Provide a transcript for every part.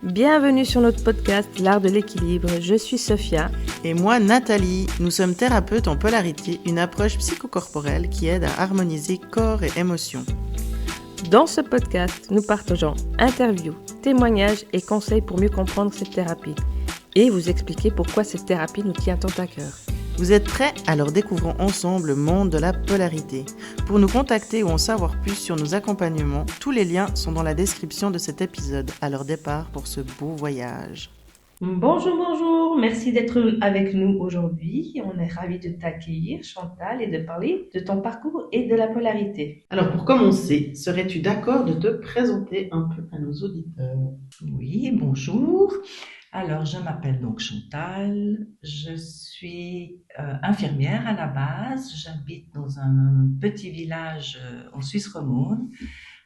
Bienvenue sur notre podcast L'Art de l'équilibre. Je suis Sophia. Et moi, Nathalie. Nous sommes thérapeutes en polarité, une approche psychocorporelle qui aide à harmoniser corps et émotions. Dans ce podcast, nous partageons interviews, témoignages et conseils pour mieux comprendre cette thérapie et vous expliquer pourquoi cette thérapie nous tient tant à cœur. Vous êtes prêts? Alors découvrons ensemble le monde de la polarité. Pour nous contacter ou en savoir plus sur nos accompagnements, tous les liens sont dans la description de cet épisode. Alors départ pour ce beau voyage. Bonjour, merci d'être avec nous aujourd'hui. On est ravis de t'accueillir, Chantal, et de parler de ton parcours et de la polarité. Alors pour commencer, serais-tu d'accord de te présenter un peu à nos auditeurs? Oui, bonjour. Alors, je m'appelle donc Chantal, je suis infirmière à la base, j'habite dans un petit village en Suisse romande,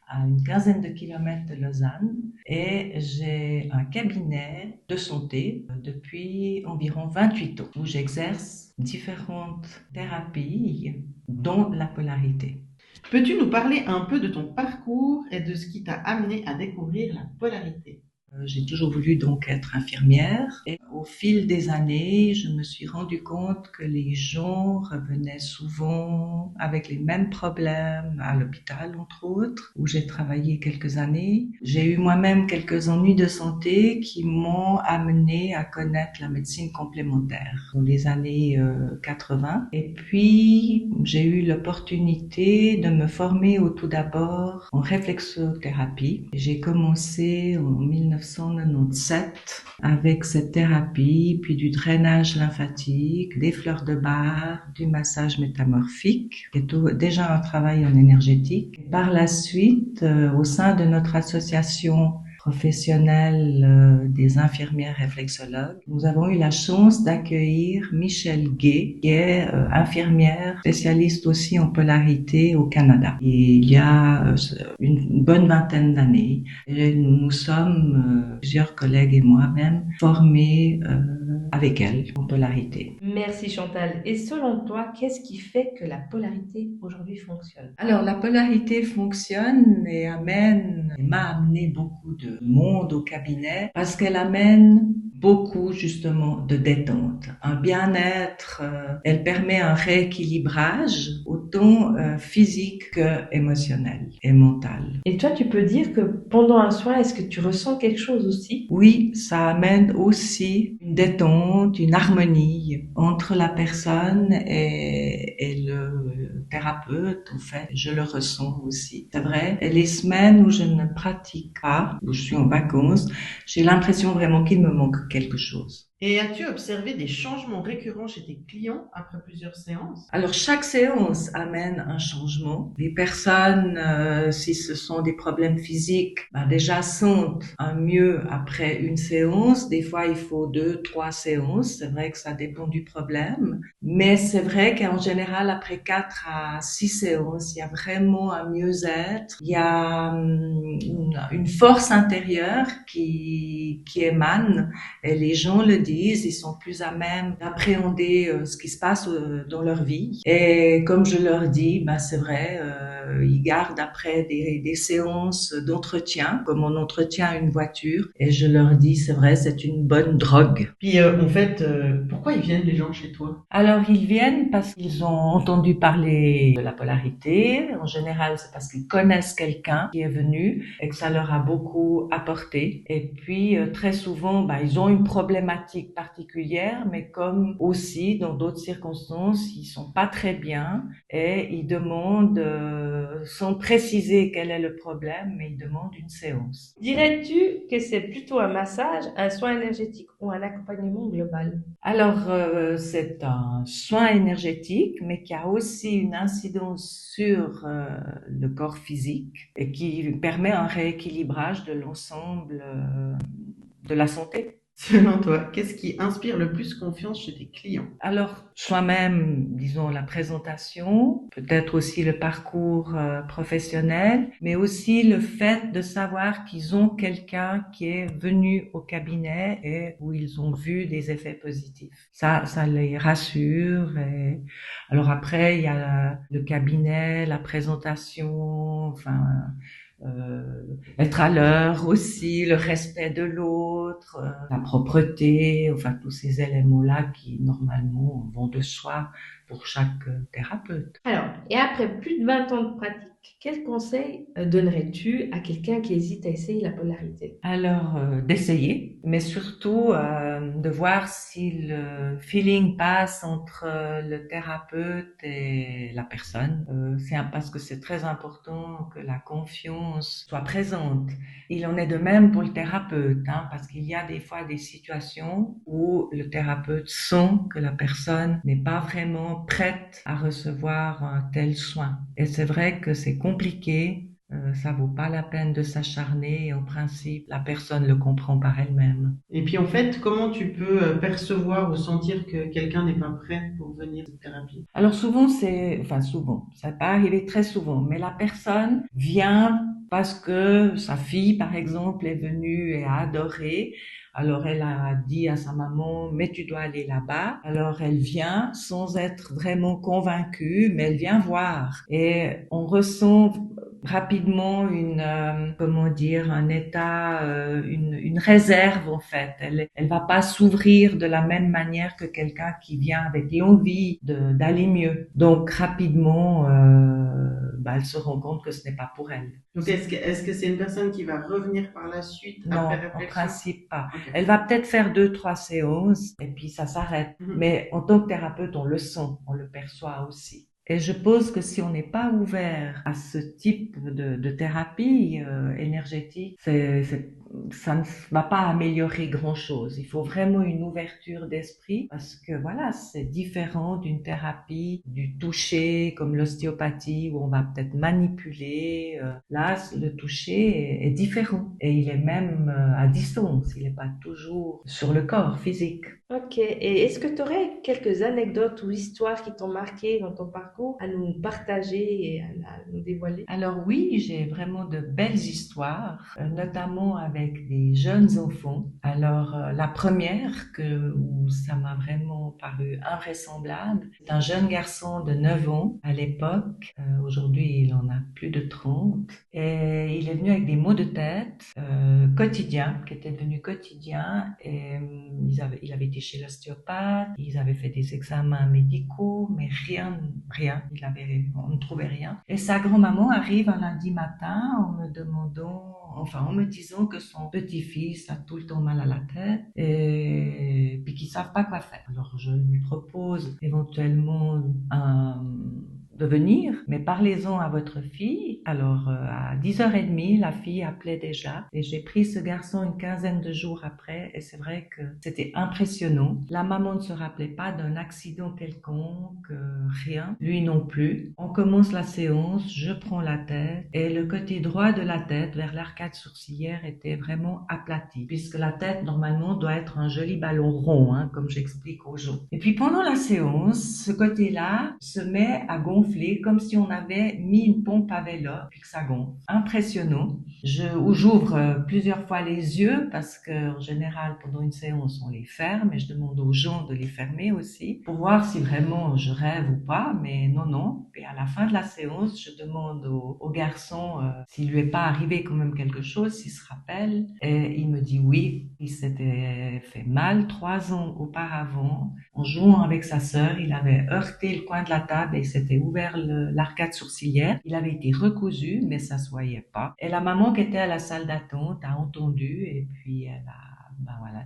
à une quinzaine de kilomètres de Lausanne, et j'ai un cabinet de santé depuis environ 28 ans, où j'exerce différentes thérapies, dont la polarité. Peux-tu nous parler un peu de ton parcours et de ce qui t'a amené à découvrir la polarité? J'ai toujours voulu donc être infirmière et au fil des années, je me suis rendu compte que les gens revenaient souvent avec les mêmes problèmes à l'hôpital, entre autres, où j'ai travaillé quelques années. J'ai eu moi-même quelques ennuis de santé qui m'ont amené à connaître la médecine complémentaire dans les années 80. Et puis, j'ai eu l'opportunité de me former au tout d'abord en réflexothérapie. J'ai commencé en 1997 avec cette thérapie, puis du drainage lymphatique, des fleurs de bar, du massage métamorphique, qui est déjà un travail en énergétique. Par la suite, au sein de notre association professionnelle des infirmières réflexologues, nous avons eu la chance d'accueillir Michèle Gay, qui est infirmière spécialiste aussi en polarité au Canada. Et il y a une bonne vingtaine d'années, et nous sommes, plusieurs collègues et moi-même, formés avec elle en polarité. Merci Chantal. Et selon toi, qu'est-ce qui fait que la polarité aujourd'hui fonctionne? Alors, la polarité fonctionne et m'a amené beaucoup de monde au cabinet parce qu'elle amène beaucoup justement de détente, un bien-être, elle permet un rééquilibrage autant physique que émotionnel et mental. Et toi, tu peux dire que pendant un soin, est-ce que tu ressens quelque chose aussi? Oui, ça amène aussi une détente, une harmonie entre la personne et le thérapeute, en fait. Je le ressens aussi. C'est vrai. Et les semaines où je ne pratique pas, où je suis en vacances, j'ai l'impression vraiment qu'il me manque quelque chose. Et as-tu observé des changements récurrents chez tes clients après plusieurs séances? Alors, chaque séance amène un changement. Les personnes, si ce sont des problèmes physiques, déjà sentent un mieux après une séance. Des fois, il faut 2, 3 séances. C'est vrai que ça dépend du problème. Mais c'est vrai qu'en général, après 4 à 6 séances, il y a vraiment un mieux-être. Il y a une force intérieure qui émane et les gens le disent, ils sont plus à même d'appréhender ce qui se passe dans leur vie. Et comme je leur dis, c'est vrai, ils gardent après des séances d'entretien, comme on entretient une voiture. Et je leur dis, c'est vrai, c'est une bonne drogue. Puis en fait, pourquoi ils viennent les gens chez toi? Alors, ils viennent parce qu'ils ont entendu parler de la polarité. En général, c'est parce qu'ils connaissent quelqu'un qui est venu et que ça leur a beaucoup apporté. Et puis, très souvent, ils ont une problématique particulière, mais comme aussi, dans d'autres circonstances, ils sont pas très bien et ils demandent, sans préciser quel est le problème, mais ils demandent une séance. Dirais-tu que c'est plutôt un massage, un soin énergétique ou un accompagnement global? Alors, c'est un soin énergétique, mais qui a aussi une incidence sur le corps physique et qui permet un rééquilibrage de l'ensemble de la santé. Selon toi, qu'est-ce qui inspire le plus confiance chez tes clients? Alors, soi-même, disons, la présentation, peut-être aussi le parcours professionnel, mais aussi le fait de savoir qu'ils ont quelqu'un qui est venu au cabinet et où ils ont vu des effets positifs. Ça les rassure. Et alors après, il y a le cabinet, la présentation, enfin, être à l'heure aussi, le respect de l'autre, la propreté, enfin tous ces éléments-là qui normalement vont de soi pour chaque thérapeute. Alors, et après plus de 20 ans de pratique, quels conseils donnerais-tu à quelqu'un qui hésite à essayer la polarité? Alors, d'essayer, mais surtout de voir si le feeling passe entre le thérapeute et la personne. Parce que c'est très important que la confiance soit présente. Il en est de même pour le thérapeute, hein, parce qu'il y a des fois des situations où le thérapeute sent que la personne n'est pas vraiment prête à recevoir un tel soin. Et c'est vrai que c'est compliqué. Ça vaut pas la peine de s'acharner. En principe, la personne le comprend par elle-même. Et puis en fait, comment tu peux percevoir ou sentir que quelqu'un n'est pas prêt pour venir à cette thérapie? Alors souvent, ça peut arriver très souvent, mais la personne vient parce que sa fille, par exemple, est venue et a adoré. Alors elle a dit à sa maman, mais tu dois aller là-bas. Alors elle vient sans être vraiment convaincue, mais elle vient voir. Et on ressent rapidement un état, une réserve en fait. Elle va pas s'ouvrir de la même manière que quelqu'un qui vient avec l'envie d'aller mieux. Donc rapidement, elle se rend compte que ce n'est pas pour elle. Donc est-ce que c'est une personne qui va revenir par la suite Non, après en réflexion? principe pas. Ok. Elle va peut-être faire 2-3 séances et puis ça s'arrête. Mais en tant que thérapeute, on le sent, on le perçoit aussi. Et je pense que si on n'est pas ouvert à ce type de thérapie énergétique, ça ne va pas améliorer grand-chose. Il faut vraiment une ouverture d'esprit parce que voilà, c'est différent d'une thérapie du toucher comme l'ostéopathie où on va peut-être manipuler. Là, le toucher est différent et il est même à distance. Il n'est pas toujours sur le corps physique. Ok, et est-ce que tu aurais quelques anecdotes ou histoires qui t'ont marqué dans ton parcours à nous partager et à nous dévoiler? Alors oui, j'ai vraiment de belles histoires, notamment avec des jeunes enfants. Alors la première où ça m'a vraiment paru invraisemblable, c'est un jeune garçon de 9 ans à l'époque. Aujourd'hui, il en a plus de 30. Et il est venu avec des maux de tête quotidiens, qui étaient devenus quotidiens. Et il avait été chez l'ostéopathe, ils avaient fait des examens médicaux, mais rien. On ne trouvait rien. Et sa grand-maman arrive un lundi matin en me disant que son petit-fils a tout le temps mal à la tête et puis qu'ils savent pas quoi faire. Alors je lui propose éventuellement de venir, mais parlez-en à votre fille. Alors, à 10h30, la fille appelait déjà et j'ai pris ce garçon une quinzaine de jours après et c'est vrai que c'était impressionnant. La maman ne se rappelait pas d'un accident quelconque, rien. Lui non plus. On commence la séance, je prends la tête et le côté droit de la tête vers l'arcade sourcilière était vraiment aplati puisque la tête, normalement, doit être un joli ballon rond, hein, comme j'explique aux gens. Et puis, pendant la séance, ce côté-là se met à gonfler comme si on avait mis une pompe à vélo puis que ça gonfle. Impressionnant. J'ouvre plusieurs fois les yeux parce que en général pendant une séance on les ferme et je demande aux gens de les fermer aussi pour voir si vraiment je rêve ou pas, mais non. Et à la fin de la séance, je demande au garçon s'il lui est pas arrivé quand même quelque chose, s'il se rappelle, et il me dit oui, il s'était fait mal 3 ans auparavant en jouant avec sa sœur. Il avait heurté le coin de la table et il s'était ouvert l'arcade sourcilière. Il avait été recousu, mais ça se voyait pas. Et la maman qui était à la salle d'attente a entendu et puis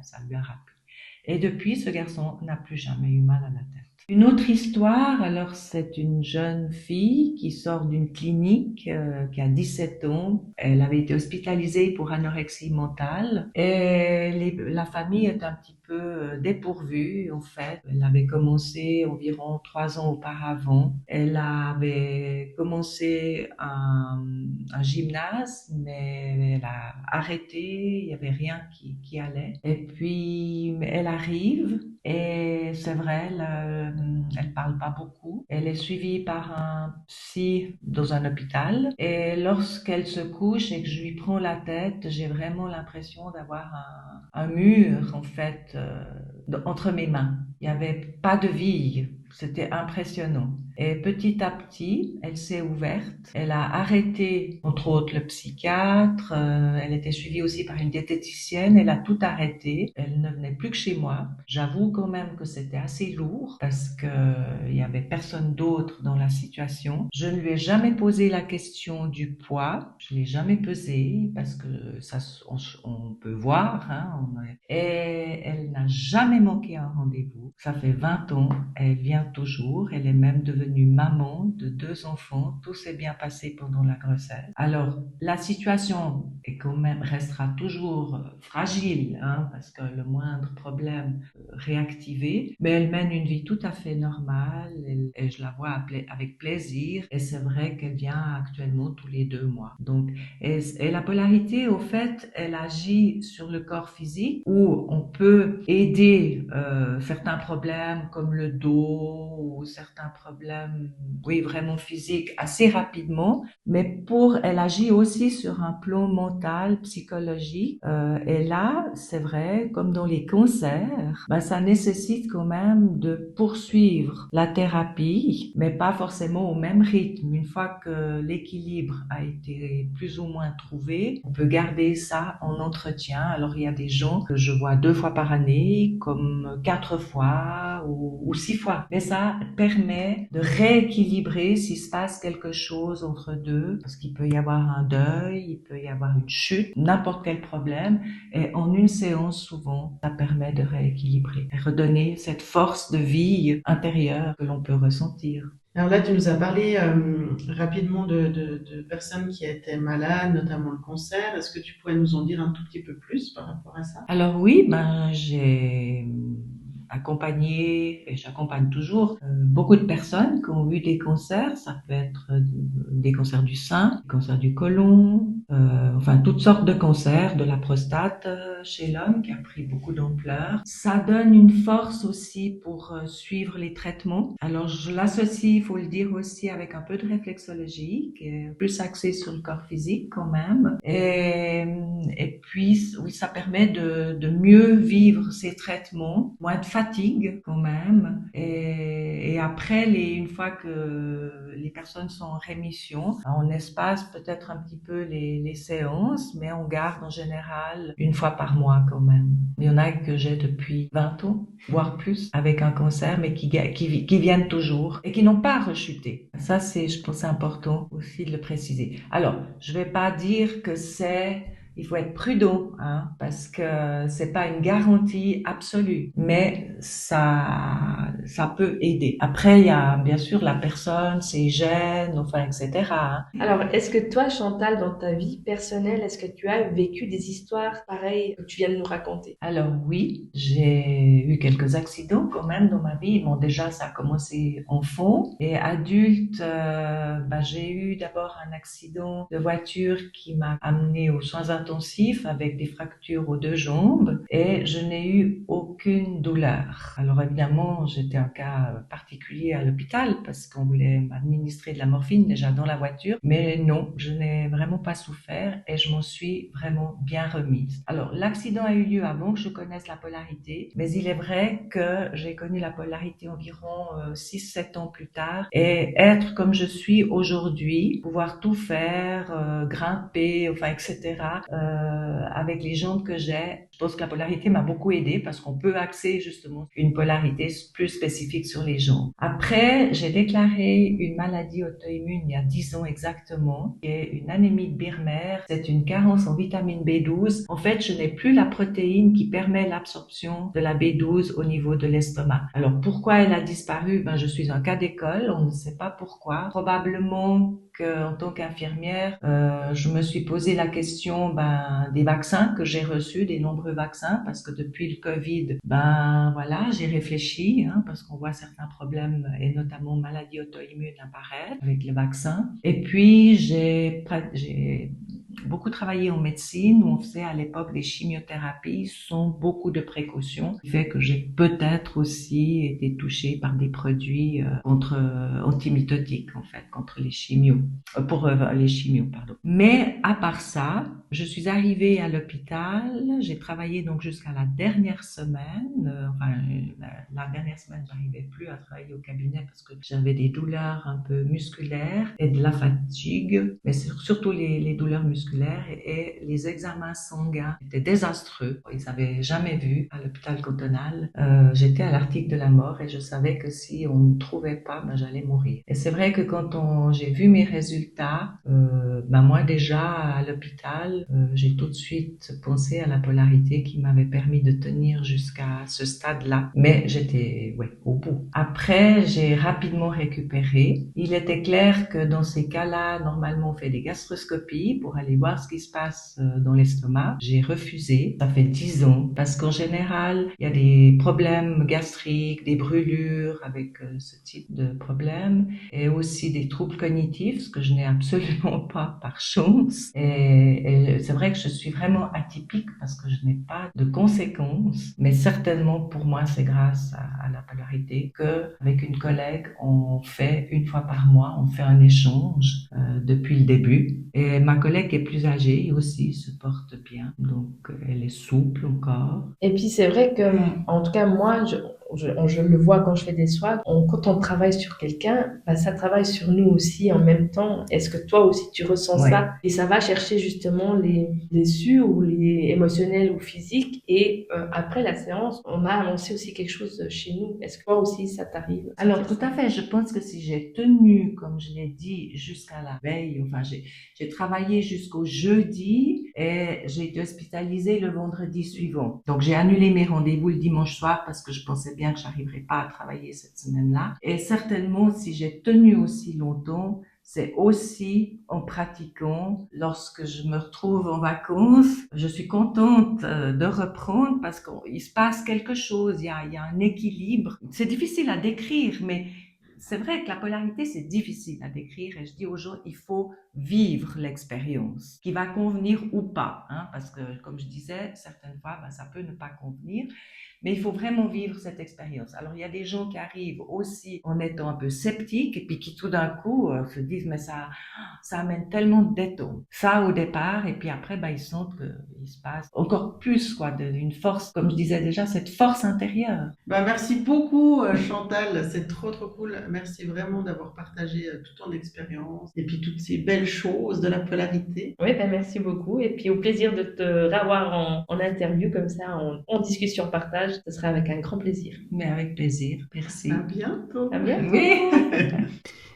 ça lui a rappelé. Et depuis, ce garçon n'a plus jamais eu mal à la tête. Une autre histoire, alors c'est une jeune fille qui sort d'une clinique qui a 17 ans. Elle avait été hospitalisée pour anorexie mentale et la famille est un petit peu dépourvue en fait. Elle avait commencé environ 3 ans auparavant. Elle avait commencé un gymnase mais elle a arrêté, il n'y avait rien qui allait. Et puis elle arrive et c'est vrai, elle parle pas beaucoup. Elle est suivie par un psy dans un hôpital. Et lorsqu'elle se couche et que je lui prends la tête, j'ai vraiment l'impression d'avoir un mur, en fait, entre mes mains. Il n'y avait pas de vie. C'était impressionnant. Et petit à petit, elle s'est ouverte. Elle a arrêté, entre autres, le psychiatre. Elle était suivie aussi par une diététicienne. Elle a tout arrêté. Elle ne venait plus que chez moi. J'avoue quand même que c'était assez lourd parce que il y avait personne d'autre dans la situation. Je ne lui ai jamais posé la question du poids. Je l'ai jamais pesé parce que ça, on peut voir, hein. Et elle n'a jamais manqué un rendez-vous. Ça fait 20 ans. Elle vient toujours. Elle est même devenue maman de 2 enfants. Tout s'est bien passé pendant la grossesse. Alors, la situation est quand même, restera toujours fragile, hein, parce que le moindre problème réactivé, mais elle mène une vie tout à fait normale et je la vois avec plaisir. Et c'est vrai qu'elle vient actuellement tous les 2 mois. Donc, et la polarité, au fait, elle agit sur le corps physique où on peut aider certains problèmes comme le dos ou certains problèmes, oui, vraiment physiques assez rapidement. Mais elle agit aussi sur un plan mental, psychologique. Et là, c'est vrai, comme dans les cancers, ça nécessite quand même de poursuivre la thérapie, mais pas forcément au même rythme. Une fois que l'équilibre a été plus ou moins trouvé, on peut garder ça en entretien. Alors, il y a des gens que je vois 2 fois par année, comme 4 fois ou 6 fois. Mais ça permet de rééquilibrer s'il se passe quelque chose entre deux, parce qu'il peut y avoir un deuil, il peut y avoir une chute, n'importe quel problème. Et en une séance, souvent, ça permet de rééquilibrer et redonner cette force de vie intérieure que l'on peut ressentir. Alors là, tu nous as parlé rapidement de personnes qui étaient malades, notamment le cancer. Est-ce que tu pourrais nous en dire un tout petit peu plus par rapport à ça? Alors oui, j'ai accompagné et j'accompagne toujours beaucoup de personnes qui ont eu des cancers. Ça peut être des cancers du sein, des cancers du côlon, enfin toutes sortes de cancers, de la prostate chez l'homme qui a pris beaucoup d'ampleur. Ça donne une force aussi pour suivre les traitements. Alors je l'associe, il faut le dire aussi, avec un peu de réflexologie, qui est plus axée sur le corps physique quand même. Et puis oui, ça permet de mieux vivre ces traitements, moins de fatigue quand même. Et après, une fois que les personnes sont en rémission, on espace peut-être un petit peu les séances, mais on garde en général 1 fois par mois quand même. Il y en a que j'ai depuis 20 ans, voire plus, avec un cancer, mais qui viennent toujours et qui n'ont pas rechuté. Ça, je pense, c'est important aussi de le préciser. Alors, je vais pas dire que il faut être prudent, hein, parce que c'est pas une garantie absolue, mais ça peut aider. Après, il y a bien sûr la personne, ses gènes, enfin, etc. hein. Alors, est-ce que toi, Chantal, dans ta vie personnelle, est-ce que tu as vécu des histoires pareilles que tu viens de nous raconter? Alors oui, j'ai eu quelques accidents quand même dans ma vie. Bon, déjà, ça a commencé enfant et adulte. J'ai eu d'abord un accident de voiture qui m'a amené aux soins intensifs avec des fractures aux 2 jambes et je n'ai eu aucune douleur. Alors évidemment, j'étais un cas particulier à l'hôpital parce qu'on voulait m'administrer de la morphine déjà dans la voiture, mais non, je n'ai vraiment pas souffert et je m'en suis vraiment bien remise. Alors l'accident a eu lieu avant que je connaisse la polarité, mais il est vrai que j'ai connu la polarité environ 6-7 ans plus tard et être comme je suis aujourd'hui, pouvoir tout faire, grimper, enfin etc. Avec les jambes que j'ai, je pense que la polarité m'a beaucoup aidée parce qu'on peut axer justement une polarité plus spécifique sur les jambes. Après, j'ai déclaré une maladie auto-immune il y a 10 ans exactement, qui est une anémie de Birmer. C'est une carence en vitamine B12. En fait, je n'ai plus la protéine qui permet l'absorption de la B12 au niveau de l'estomac. Alors, pourquoi elle a disparu? Je suis un cas d'école, on ne sait pas pourquoi. Probablement en tant qu'infirmière, je me suis posé la question des vaccins que j'ai reçus, des nombreux vaccins, parce que depuis le Covid, voilà, j'ai réfléchi, hein, parce qu'on voit certains problèmes et notamment maladies auto-immunes apparaître avec les vaccins. Et puis j'ai beaucoup travaillé en médecine, où on faisait à l'époque des chimiothérapies sans beaucoup de précautions, ce qui fait que j'ai peut-être aussi été touchée par des produits antimitotiques, en fait, contre les chimios, les chimios, pardon. Mais à part ça, je suis arrivée à l'hôpital, j'ai travaillé donc jusqu'à la dernière semaine, la dernière semaine, j'arrivais plus à travailler au cabinet parce que j'avais des douleurs un peu musculaires et de la fatigue, mais surtout les douleurs musculaires et les examens sanguins étaient désastreux. Ils n'avaient jamais vu à l'hôpital cantonal. J'étais à l'article de la mort et je savais que si on ne trouvait pas, j'allais mourir. Et c'est vrai que quand j'ai vu mes résultats, moi déjà à l'hôpital, j'ai tout de suite pensé à la polarité qui m'avait permis de tenir jusqu'à ce stade-là. Mais j'étais au bout. Après, j'ai rapidement récupéré. Il était clair que dans ces cas-là, normalement, on fait des gastroscopies pour aller voir ce qui se passe dans l'estomac. J'ai refusé. Ça fait 10 ans. Parce qu'en général, il y a des problèmes gastriques, des brûlures avec ce type de problème et aussi des troubles cognitifs, ce que je n'ai absolument pas par chance. Et c'est vrai que je suis vraiment atypique parce que je n'ai pas de conséquences, mais certainement pour moi, c'est grâce à la polarité que avec une collègue, on fait une fois par mois, on fait un échange depuis le début. Et ma collègue est plus âgée aussi, se porte bien, donc elle est souple encore. Et puis c'est vrai que, en tout cas moi, je le vois quand je fais des soins, quand on travaille sur quelqu'un, ça travaille sur nous aussi en même temps. Est-ce que toi aussi tu ressens ça? Et ça va chercher justement les blessures ou les émotionnels ou physiques. Et après la séance, on a avancé aussi quelque chose chez nous. Est-ce que toi aussi ça t'arrive? Alors tout à fait, je pense que si j'ai tenu, comme je l'ai dit, jusqu'à la veille, j'ai travaillé jusqu'au jeudi et j'ai été hospitalisée le vendredi suivant. Donc j'ai annulé mes rendez-vous le dimanche soir parce que je pensais bien que j'arriverais pas à travailler cette semaine-là. Et certainement, si j'ai tenu aussi longtemps, c'est aussi en pratiquant. Lorsque je me retrouve en vacances, je suis contente de reprendre parce qu'il se passe quelque chose, il y a un équilibre. C'est difficile à décrire, mais c'est vrai que la polarité, c'est difficile à décrire et je dis aux gens, il faut vivre l'expérience, qui va convenir ou pas, parce que, comme je disais, certaines fois, ça peut ne pas convenir. Mais il faut vraiment vivre cette expérience. Alors, il y a des gens qui arrivent aussi en étant un peu sceptiques et puis qui tout d'un coup se disent mais ça amène tellement de détente. Ça au départ et puis après ils sentent qu'il se passe encore plus d'une force, comme je disais déjà, cette force intérieure. Merci beaucoup Chantal, c'est trop cool. Merci vraiment d'avoir partagé toute ton expérience et puis toutes ces belles choses de la polarité. Oui, merci beaucoup. Et puis au plaisir de te revoir en interview comme ça, en discussion partage. Ce sera avec un grand plaisir. Mais avec plaisir. Merci. À bientôt. À bientôt. Oui.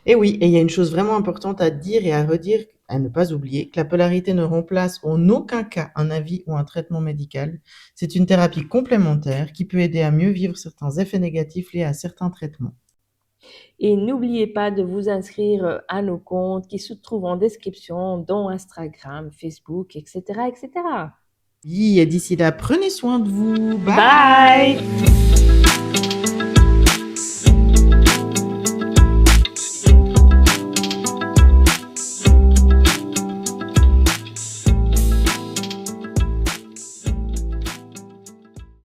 Et oui, et il y a une chose vraiment importante à dire et à redire, à ne pas oublier, que la polarité ne remplace en aucun cas un avis ou un traitement médical. C'est une thérapie complémentaire qui peut aider à mieux vivre certains effets négatifs liés à certains traitements. Et n'oubliez pas de vous inscrire à nos comptes qui se trouvent en description, dont Instagram, Facebook, etc., etc. Oui, et d'ici là, prenez soin de vous. Bye.